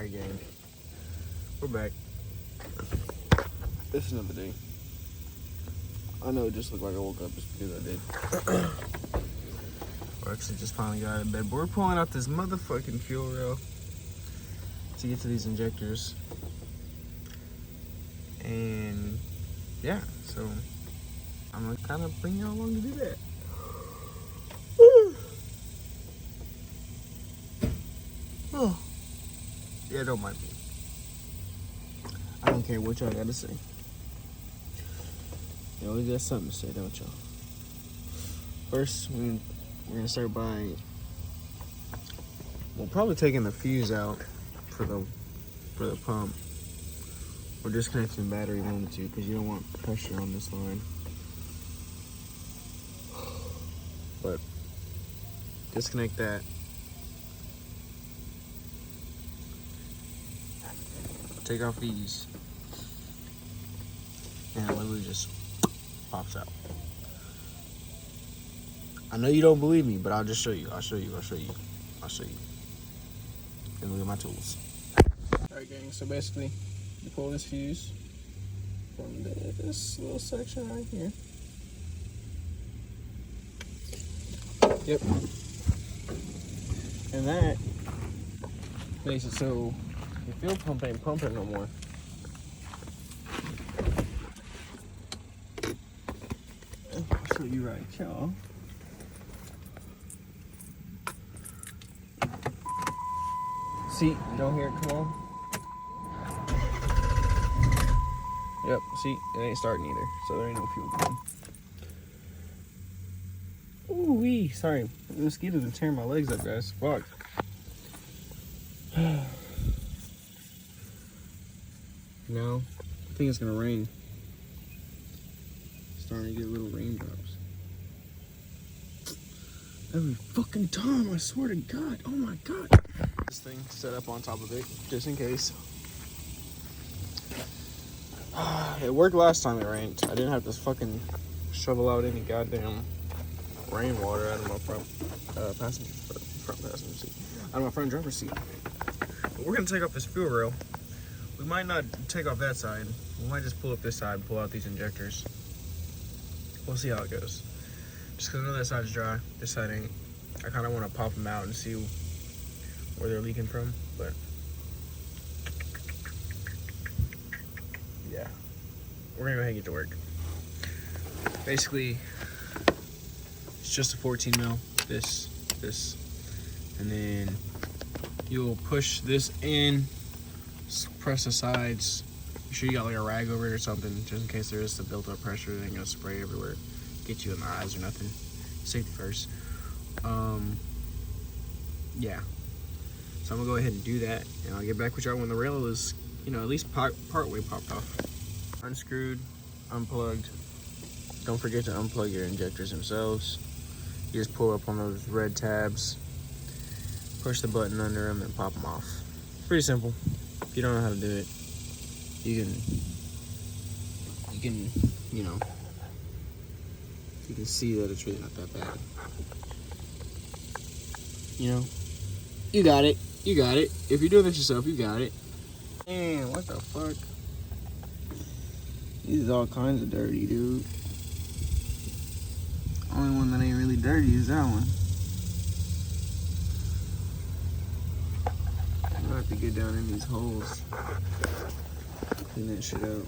Alright, gang. We're back. It's another day. I know it just looked like I woke up just because I did. Or actually just finally got out of bed. But we're pulling out this motherfucking fuel rail to get to these injectors. And yeah, so I'm gonna kind of bring y'all along to do that. Oh. Yeah, don't mind me. I don't care what y'all gotta say. You always got something to say, don't y'all? First, we're gonna start by, we'll probably taking the fuse out for the pump. Or disconnecting the battery one or two, because you don't want pressure on this line. But disconnect that. Take off these, and it literally just pops out. I know you don't believe me, but I'll just show you. I'll show you. And look at my tools. Alright, gang, so basically you pull this fuse from this little section right here. Yep. And that makes it so your fuel pump ain't pumping no more. I'll show you right, y'all. See, you don't hear it come on? Yep, see, it ain't starting either, so there ain't no fuel going. Ooh wee, sorry, the mosquitoes are tearing my legs up, guys. Fuck. No, I think it's gonna rain. Starting to get little raindrops. Every fucking time, I swear to God. Oh my God. This thing set up on top of it, just in case. It worked last time it rained. I didn't have to fucking shovel out any goddamn rainwater out of my front passenger seat. Out of my front driver's seat. But we're gonna take off this fuel rail. We might not take off that side. We might just pull up this side and pull out these injectors. We'll see how it goes. Just because I know that side's dry, this side ain't. I kind of want to pop them out and see where they're leaking from, but yeah, we're gonna go ahead and get to work. Basically, it's just a 14 mil, this, and then you'll push this in, press the sides. Make sure you got like a rag over it or something, just in case there is some built up pressure. It ain't gonna spray everywhere, get you in the eyes or nothing. Safety first. Yeah. So I'm gonna go ahead and do that, and I'll get back with y'all when the rail is, you know, at least part way popped off. Unscrewed, unplugged. Don't forget to unplug your injectors themselves. You just pull up on those red tabs, push the button under them, and pop them off. Pretty simple. If you don't know how to do it, you can, you know, you can see that it's really not that bad. You know, you got it. You got it. If you're doing it yourself, you got it. Man, what the fuck? This is all kinds of dirty, dude. Only one that ain't really dirty is that one. I'm gonna have to get down in these holes. Clean that shit out.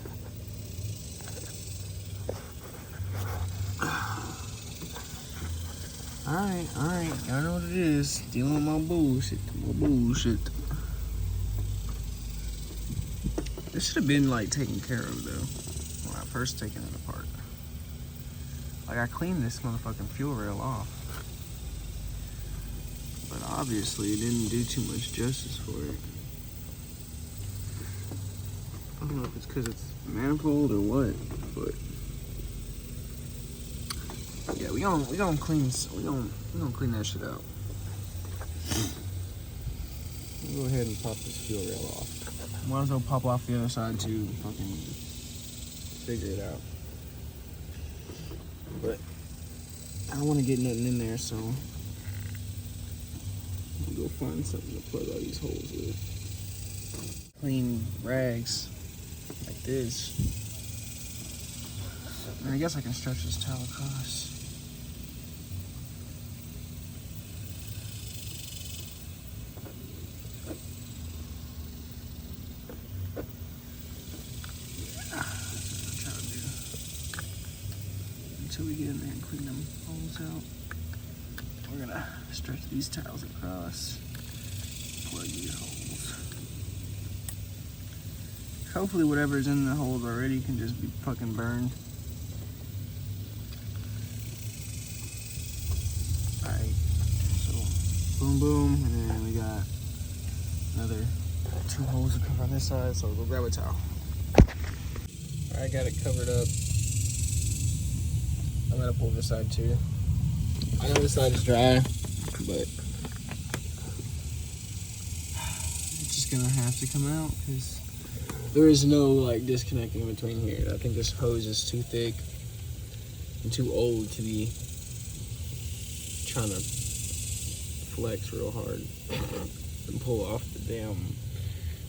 Alright, y'all know what it is. Dealing with my bullshit. This should have been like taken care of though, when I first taken it apart. Like I cleaned this motherfucking fuel rail off. But obviously it didn't do too much justice for it. I don't know if it's because it's manifold or what, but yeah, we gonna clean that shit out. We'll go ahead and pop this fuel rail off. Might as well pop off the other side too. Fucking figure it out. But I don't want to get nothing in there, so I'm gonna go find something to plug all these holes with. clean rags like this. And I guess I can stretch this towel across. Until we get in there and clean them holes out, we're gonna stretch these towels across, plug these holes. Hopefully whatever's in the holes already can just be fucking burned. Alright, so boom boom, and then we got another 2 holes to cover on this side, so we'll go grab a towel. Alright, got it covered up. I'm gonna pull this side too. I know this side is dry, but it's just gonna have to come out because there is no like disconnecting in between here. I think this hose is too thick and too old to be trying to flex real hard and pull off the damn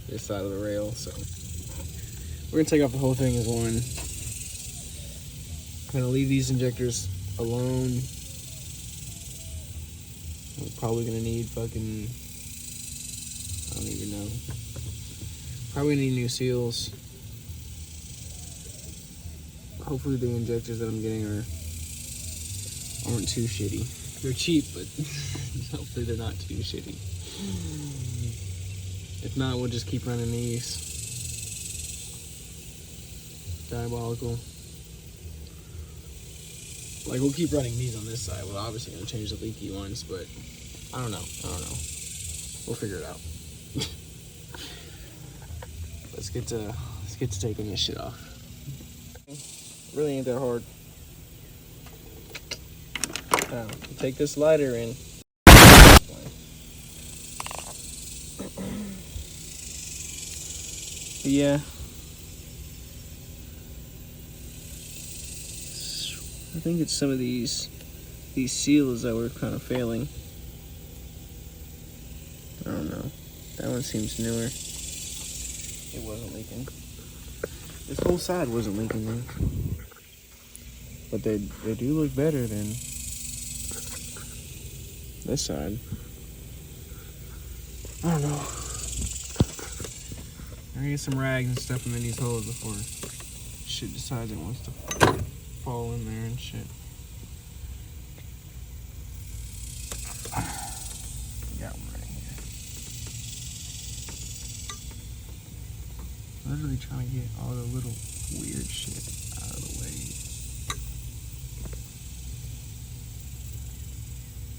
this side of the rail. So we're gonna take off the whole thing as one. I'm gonna leave these injectors alone. We're probably gonna need fucking, I don't even know. Probably need new seals. Hopefully the injectors that I'm getting aren't too shitty. They're cheap, but hopefully they're not too shitty. If not, we'll just keep running these. Diabolical. Like, we'll keep running these on this side. We're obviously gonna change the leaky ones, but I don't know. We'll figure it out. Let's get to taking this shit off. Really ain't that hard. Now, you take this lighter in. Yeah. I think it's some of these seals that were kind of failing. I don't know. That one seems newer. It wasn't leaking. This whole side wasn't leaking though. But they do look better than this side. I don't know. I'm gonna get some rags and stuff in these holes before shit decides it wants to fall in there and shit. Got one right here. Literally trying to get all the little weird shit out of the way.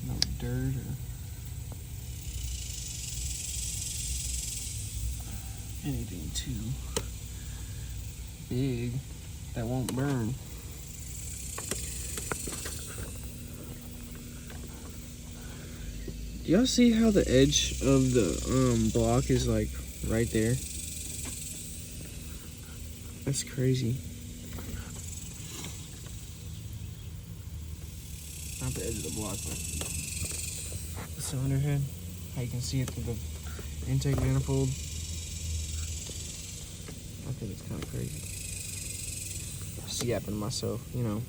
No dirt or anything too big that won't burn. Do y'all see how the edge of the block is like right there? That's crazy. Not the edge of the block, but the cylinder head. How you can see it through the intake manifold. I think it's kind of crazy. Just yapping to myself, you know.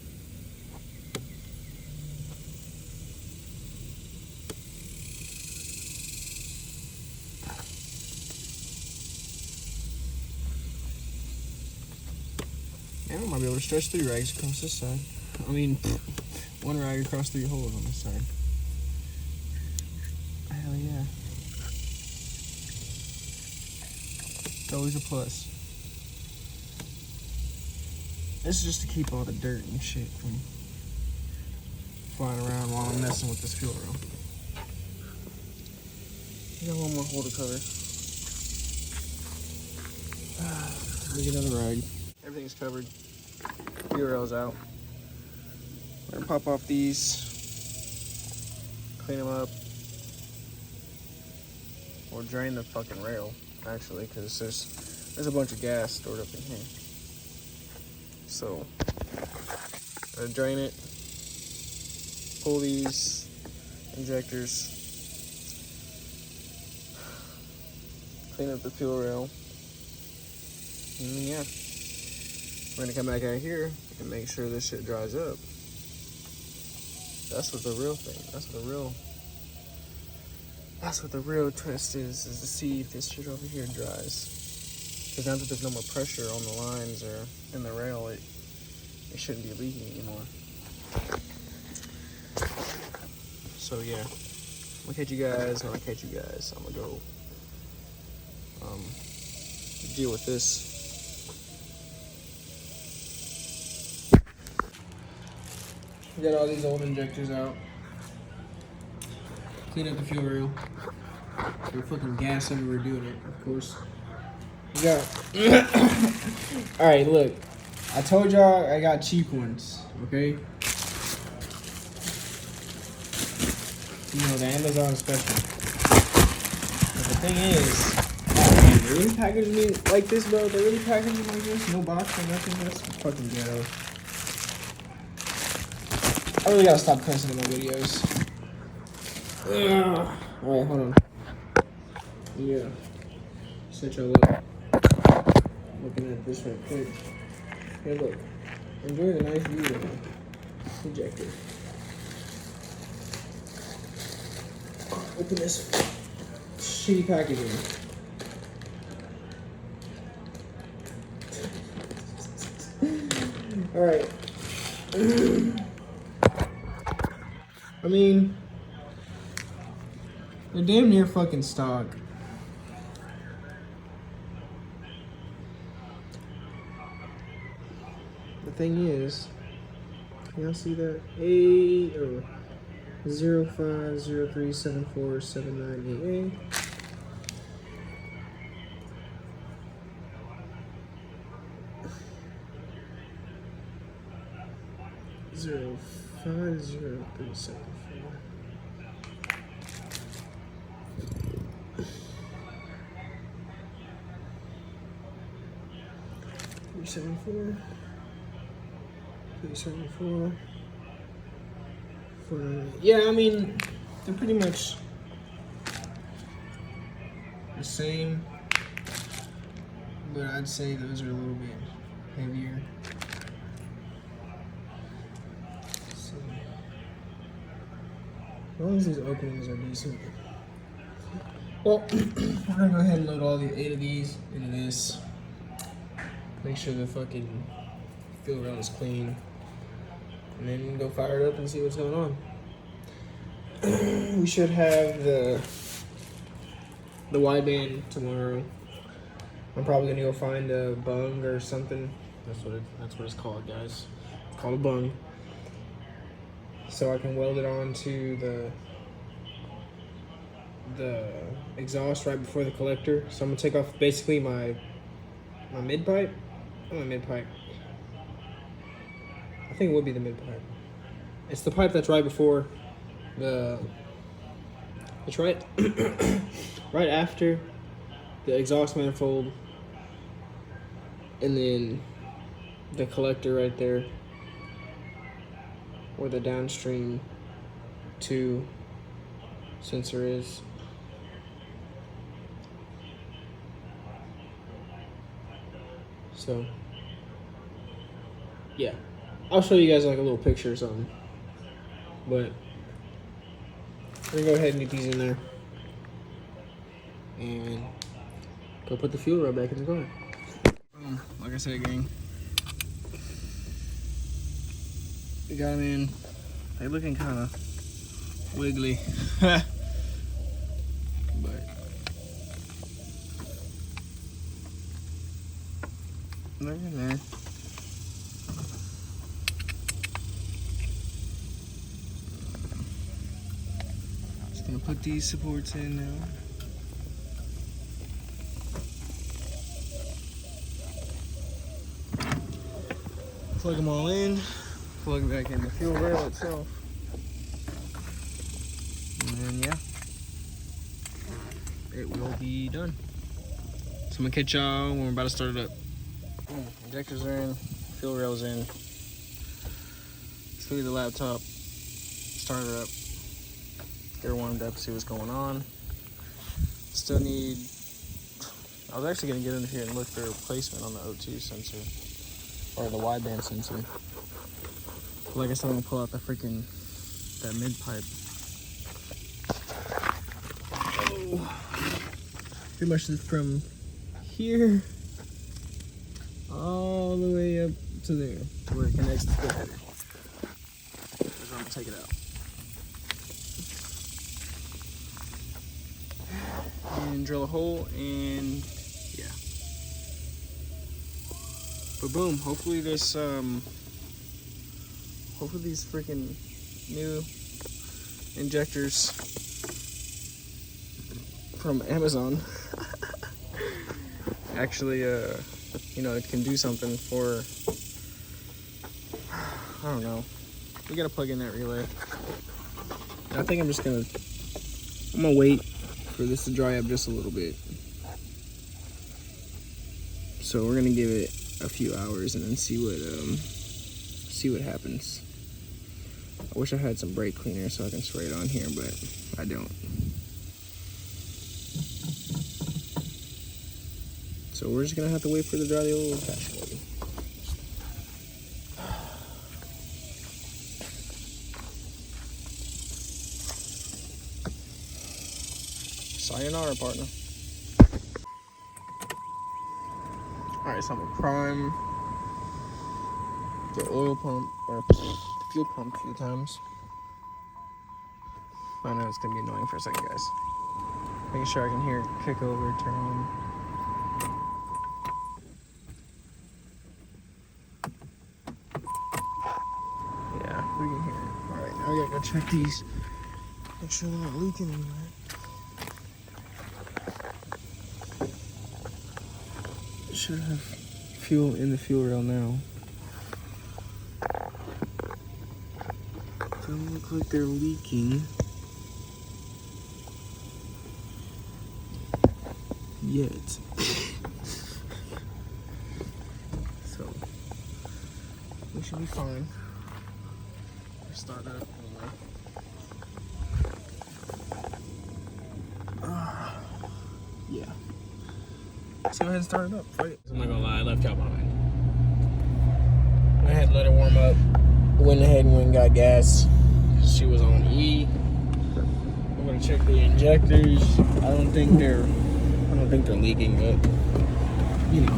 And I might be able to stretch 3 rags across this side. I mean, 1 rag across 3 holes on this side. Hell yeah. It's always a plus. This is just to keep all the dirt and shit from flying around while I'm messing with this fuel rail. We got 1 more hole to cover. Let me get another rag. Everything's covered. Fuel rail's out. We're gonna pop off these, clean them up, or drain the fucking rail, actually, because there's a bunch of gas stored up in here. So, I'm gonna drain it, pull these injectors, clean up the fuel rail, And then, yeah, we're gonna come back out here and make sure this shit dries up. That's what the real thing. That's what the real twist is to see if this shit over here dries. Because now that there's no more pressure on the lines or in the rail, it shouldn't be leaking anymore. So yeah, I'm gonna catch you guys when I catch you guys. I'm gonna go deal with this. We got all these old injectors out. Clean up the fuel rail. We're fucking gas everywhere doing it, of course. We got. Alright, look. I told y'all I got cheap ones, okay? You know, the Amazon special. But the thing is, oh man, they really packaged me like this, bro? They really packaged me like this? No box or nothing? That's fucking ghetto. I really gotta stop cussing in my videos. Alright, hold on. Yeah. Set y'all up. Looking at this right quick. Hey, look. Enjoy the nice view of the injector. Open this shitty packaging. Alright. I mean, they're damn near fucking stock. The thing is, can y'all see that? 0503747988. Zero 50374. 374. 374. 498. Yeah, I mean, they're pretty much the same, but I'd say those are a little bit heavier. So, as long as these openings are decent. Well, we're gonna go ahead and load all 8 of these into this. Make sure the fucking fuel rail is clean. And then go fire it up and see what's going on. We should have the wideband tomorrow. I'm probably gonna go find a bung or something. That's what it's called, guys. It's called a bung. So I can weld it onto the exhaust right before the collector. So I'm gonna take off basically my mid pipe. Not my mid pipe. I think it would be the mid pipe. It's the pipe that's right before it's right right after the exhaust manifold, and then the collector right there where the downstream 2 sensor is. So yeah, I'll show you guys like a little picture or something, but we're gonna go ahead and get these in there and go put the fuel rail back in the car. Like I said, gang, we got them in. They're looking kind of wiggly, but they're in there. Just gonna put these supports in now. Plug them all in, plug back in the fuel rail itself, and then yeah, it will be done. So I'm gonna catch y'all when we're about to start it up. Injectors are in, fuel rail's in. Let's look at the laptop, start it up, get her warmed up, see what's going on. Still need I was actually gonna get in here and look for a replacement on the O2 sensor or the wideband sensor. But like I said, I'm gonna pull out that mid pipe. Oh, pretty much from here all the way up to there, where it connects to the header. That's where I'm gonna take it out. And drill a hole, and yeah. But boom, hopefully these freaking new injectors from Amazon actually you know, it can do something for, I don't know. We gotta plug in that relay. I think I'm gonna wait for this to dry up just a little bit. So we're gonna give it a few hours and then see what happens. I wish I had some brake cleaner so I can spray it on here, but I don't. So we're just gonna have to wait for it to dry the old fashioned way. Sayonara, partner. Alright, so I'm gonna prime the oil pump, or fuel pump a few times. I know it's gonna be annoying for a second, guys. Making sure I can hear it kick over, turn on. Yeah, we can hear it. Alright, now we gotta go check these. Make sure they're not leaking anywhere. Should have fuel in the fuel rail now. Doesn't look like they're leaking yet. So we should be fine. Start that up anyway. Yeah. Let's go ahead and start it up. Right. I'm not gonna lie, I left y'all behind. I had to let her warm up. Went ahead and went and got gas. She was on E. I'm gonna check the injectors. I don't think they're leaking, but you know.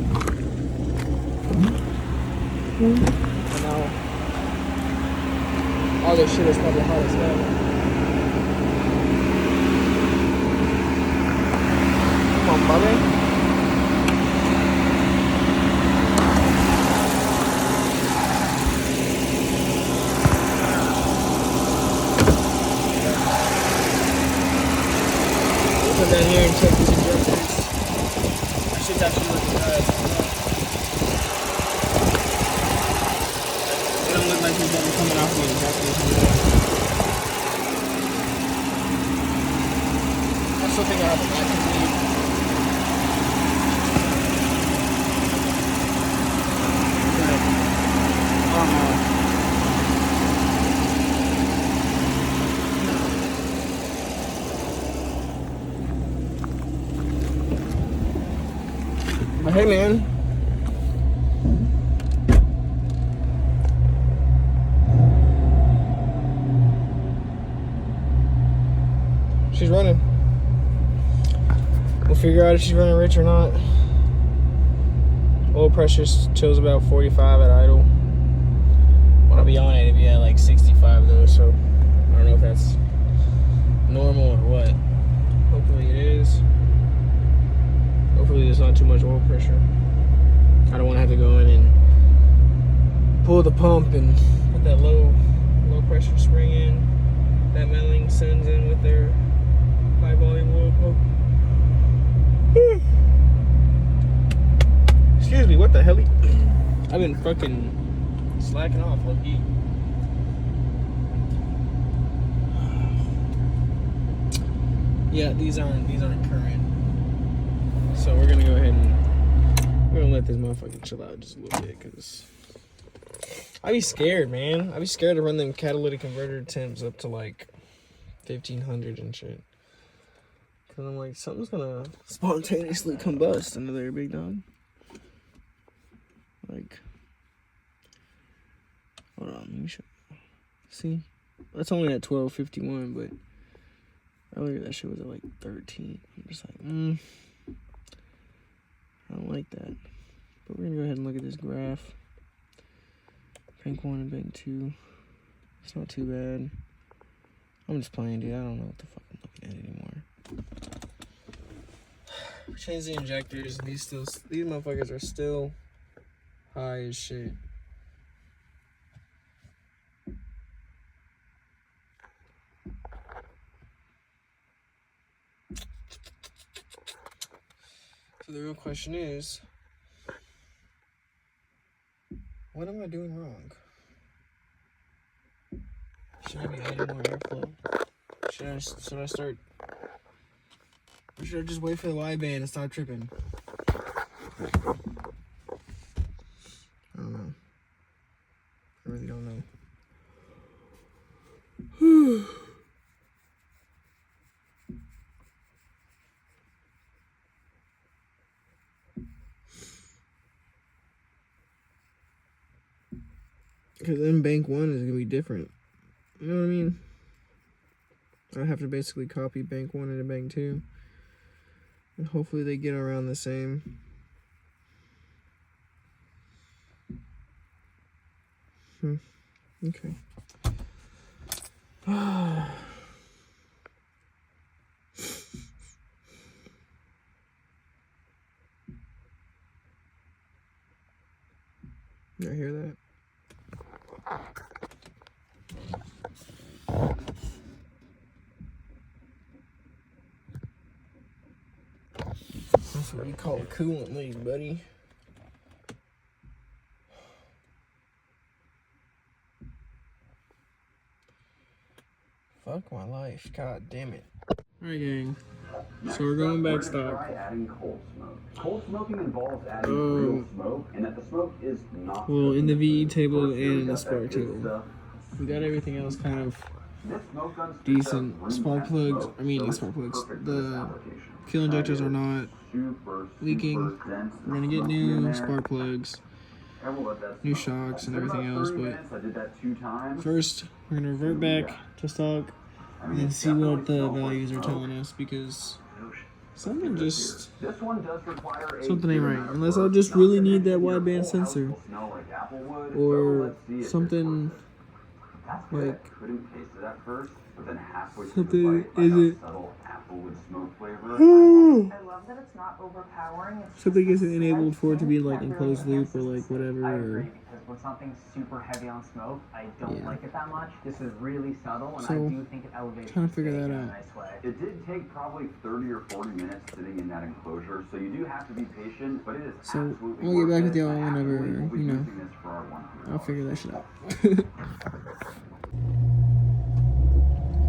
And now all this shit is probably hot as hell. Come on, brother. Down here and check these injectors. That shit's actually looking good. They don't look like there's nothing coming off the injectors. I still think I have a vacuum leak. I don't know. Hey man. She's running. We'll figure out if she's running rich or not. Oil pressure chills about 45 at idle. When I'll be on it, it'll be at like 65 though, so I don't know if that's normal or what. Hopefully it is. Hopefully there's not too much oil pressure. I don't want to have to go in and pull the pump and put that low pressure spring in that Melling sends in with their high volume oil pump. Excuse me, what the hell? I've been fucking slacking off low key. Yeah, these aren't current. So we're gonna go ahead and we're gonna let this motherfucker chill out just a little bit, cause I be scared, man. I be scared to run them catalytic converter temps up to like 1500 and shit. Because I'm like, something's gonna spontaneously combust into there, big dog. Like, hold on, let me show you. See? That's only at 12:51, but earlier that shit was at like 13. I'm just like, I don't like that. But we're gonna go ahead and look at this graph. Bank 1 and Bank 2. It's not too bad. I'm just playing, dude. I don't know what the fuck I'm looking at anymore. We changed the injectors, and these motherfuckers are still high as shit. So the real question is, what am I doing wrong? Should I be adding more airflow? Should I start? Or should I just wait for the wideband and stop tripping? I don't know. I really don't know. Because then Bank 1 is going to be different. You know what I mean? I have to basically copy Bank 1 into Bank 2. And hopefully they get around the same. Okay. You hear that? That's what we call a coolant leak, buddy. Fuck my life. God damn it. Alright, gang. So we're going back stock. Try adding cold smoke. Cold smoking involves adding real smoke, and that the smoke is not. Well, in the VE table and in the spark table. We got everything else kind of decent. Spark plugs, not spark plugs. The fuel injectors are not leaking. We're gonna get new spark plugs, new shocks, and everything else. But first, we're gonna revert back to stock and then see what the values are telling us, because something ain't right. Unless I just really need that wideband sensor, or something like something isn't. Something isn't enabled for it to be like enclosed loop or like whatever. Or when something's super heavy on smoke, I don't like it that much. This is really subtle, and I do think it elevates trying to figure that out. in a nice way. It did take probably 30 or 40 minutes sitting in that enclosure, so you do have to be patient, but it is absolutely we'll get back with y'all worth it. whenever, We'll be using this for our 100 I'll figure that shit out.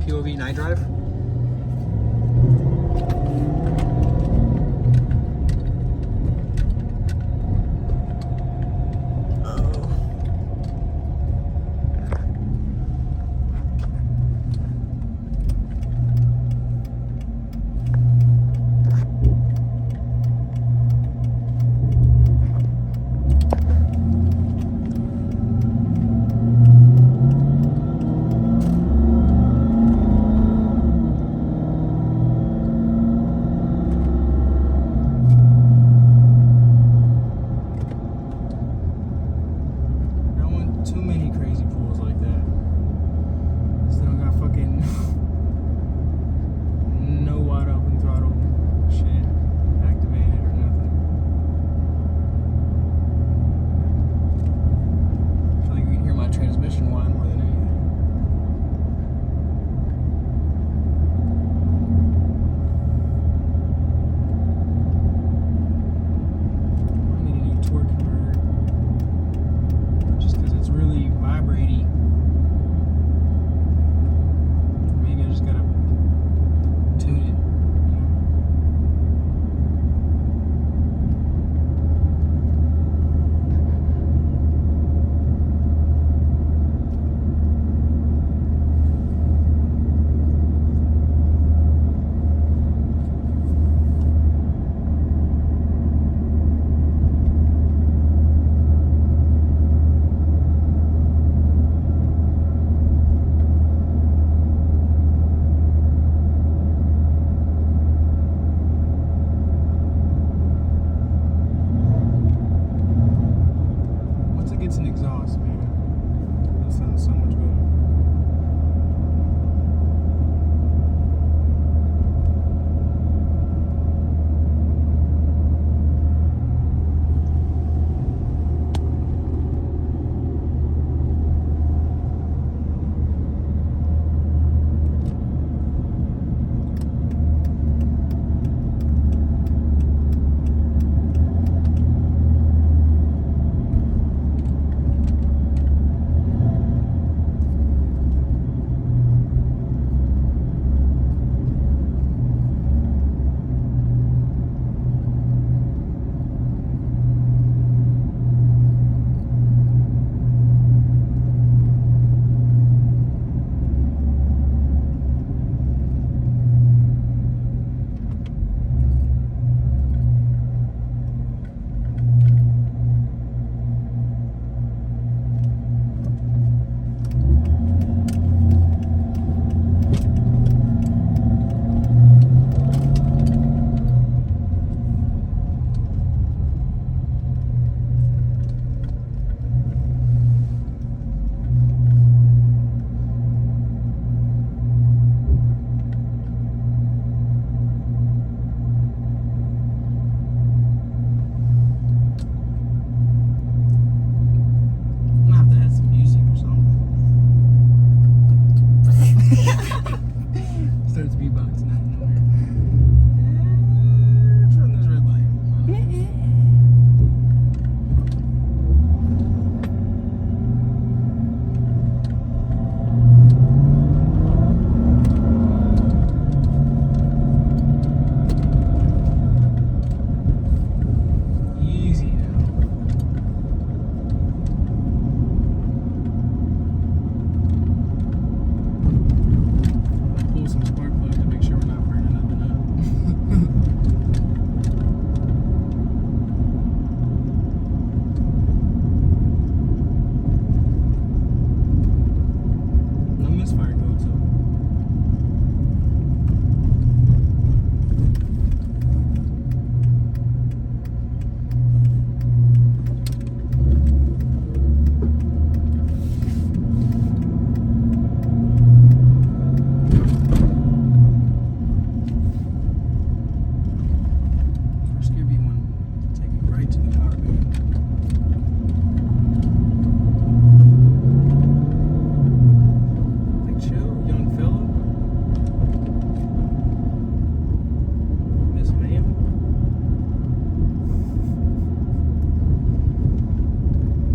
POV night drive?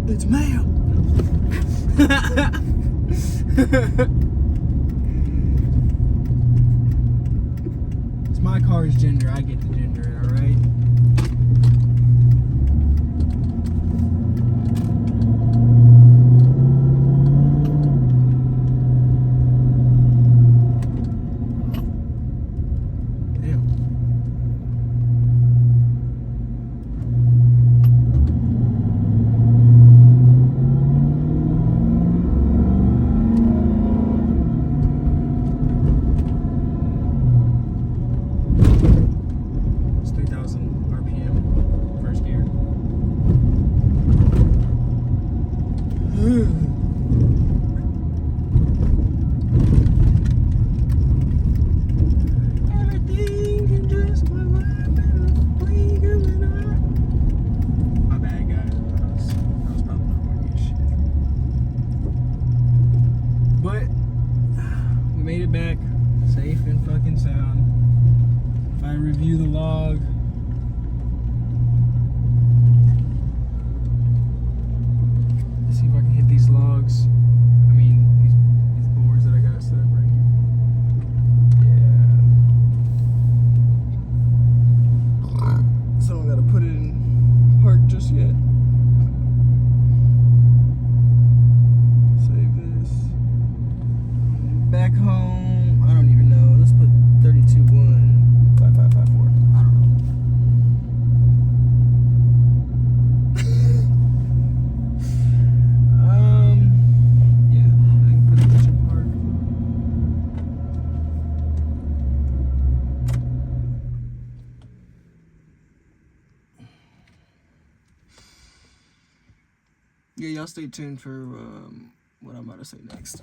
It's male. It's my car's gender. I get to gender it, alright? It's 3,000 RPM, first gear. Everything can just go right in a blink of an eye. My bad, guys. I was probably not going to get shit. But we made it back safe and fucking sound. If I review the log, let's see if I can hit these logs. I mean, these boards that I got set up right here. Yeah. So I don't gotta put it in park just yet. Save this. Back home, I don't even know. Let's put 32.15554. I don't know. Yeah, I can put this in park. Yeah, y'all stay tuned for what I'm about to say next.